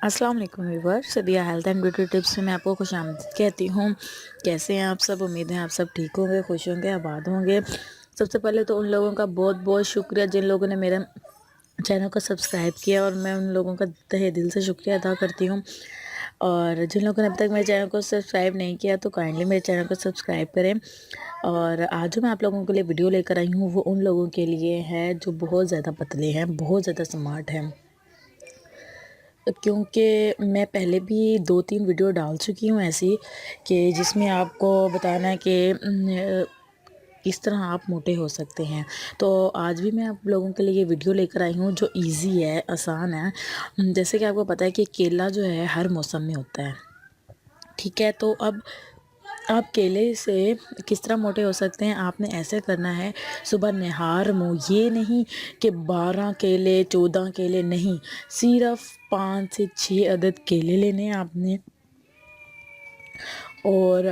السلام علیکم ویور، سدیہ health and beauty tips میں آپ کو خوش آمدید کہتی ہوں۔ کیسے ہیں آپ سب؟ امید ہے آپ سب ٹھیک ہوں گے، خوش ہوں گے، آباد ہوں گے۔ سب سے پہلے تو ان لوگوں کا بہت بہت شکریہ جن لوگوں نے میرے چینل کو سبسکرائب کیا، اور میں ان لوگوں کا تہہ دل سے شکریہ ادا کرتی ہوں۔ اور جن لوگوں نے اب تک میرے چینل کو سبسکرائب نہیں کیا تو کائنڈلی میرے چینل کو سبسکرائب کریں۔ اور آج جو میں آپ لوگوں کے لیے ویڈیو لے کر آئی ہوں وہ ان لوگوں کے لیے ہے جو بہت زیادہ پتلے ہیں، بہت زیادہ سمارٹ ہیں، کیونکہ میں پہلے بھی 2-3 ویڈیو ڈال چکی ہوں ایسی کہ جس میں آپ کو بتانا ہے کہ کس طرح آپ موٹے ہو سکتے ہیں۔ تو آج بھی میں آپ لوگوں کے لیے یہ ویڈیو لے کر آئی ہوں جو ایزی ہے، آسان ہے۔ جیسے کہ آپ کو پتہ ہے کہ کیلا جو ہے ہر موسم میں ہوتا ہے، ٹھیک ہے؟ تو اب آپ کیلے سے کس طرح موٹے ہو سکتے ہیں؟ آپ نے ایسے کرنا ہے، صبح نہار منہ، یہ نہیں کہ 12 کیلے 14 کیلے نہیں، صرف 5 سے 6 عدد کیلے لینے ہیں آپ نے، اور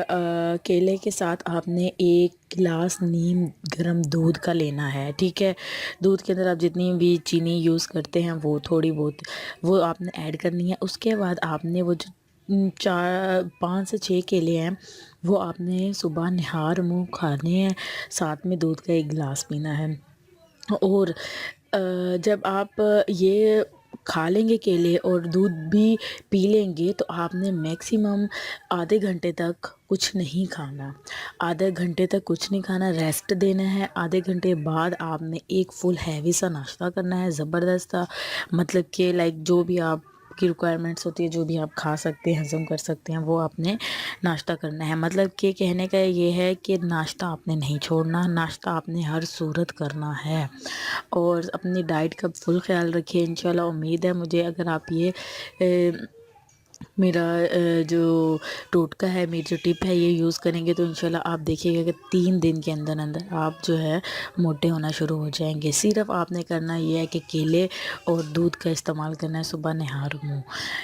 کیلے کے ساتھ آپ نے 1 گلاس نیم گرم دودھ کا لینا ہے، ٹھیک ہے؟ دودھ کے اندر آپ جتنی بھی چینی یوز کرتے ہیں وہ تھوڑی بہت وہ آپ نے ایڈ کرنی ہے۔ اس کے بعد آپ نے وہ جو 5 سے 6 کیلے ہیں وہ آپ نے صبح نہار منہ کھانے ہیں، ساتھ میں دودھ کا 1 گلاس پینا ہے۔ اور جب آپ یہ کھا لیں گے کیلے اور دودھ بھی پی لیں گے تو آپ نے میکسیمم آدھے گھنٹے تک کچھ نہیں کھانا، آدھے گھنٹے تک کچھ نہیں کھانا، ریسٹ دینا ہے۔ آدھے گھنٹے بعد آپ نے ایک فل ہیوی سا ناشتہ کرنا ہے، زبردست سا، مطلب کہ لائک جو بھی آپ کی ریکوائرمنٹس ہوتی ہے، جو بھی آپ کھا سکتے ہیں، ہضم کر سکتے ہیں، وہ آپ نے ناشتہ کرنا ہے۔ مطلب کہ کہنے کا یہ ہے کہ ناشتہ آپ نے نہیں چھوڑنا، ناشتہ آپ نے ہر صورت کرنا ہے، اور اپنی ڈائٹ کا فل خیال رکھیے انشاءاللہ۔ امید ہے مجھے اگر آپ یہ میرا جو ٹوٹکا ہے، میری جو ٹپ ہے، یہ یوز کریں گے تو انشاءاللہ آپ دیکھیے گا کہ 3 دن کے اندر اندر آپ جو ہے موٹے ہونا شروع ہو جائیں گے۔ صرف آپ نے کرنا یہ ہے کہ کیلے اور دودھ کا استعمال کرنا ہے صبح نہار منہ۔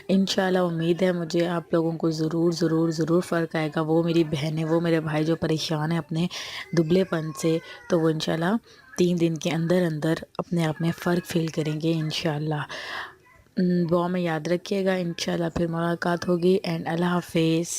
انشاءاللہ امید ہے مجھے آپ لوگوں کو ضرور ضرور ضرور فرق آئے گا۔ وہ میری بہنیں، وہ میرے بھائی جو پریشان ہیں اپنے دبلے پن سے، تو وہ انشاءاللہ 3 دن کے اندر اندر اپنے آپ میں فرق فیل کریں گے انشاءاللہ۔ دعا میں یاد رکھیے گا، انشاءاللہ پھر ملاقات ہوگی، اینڈ اللہ حافظ۔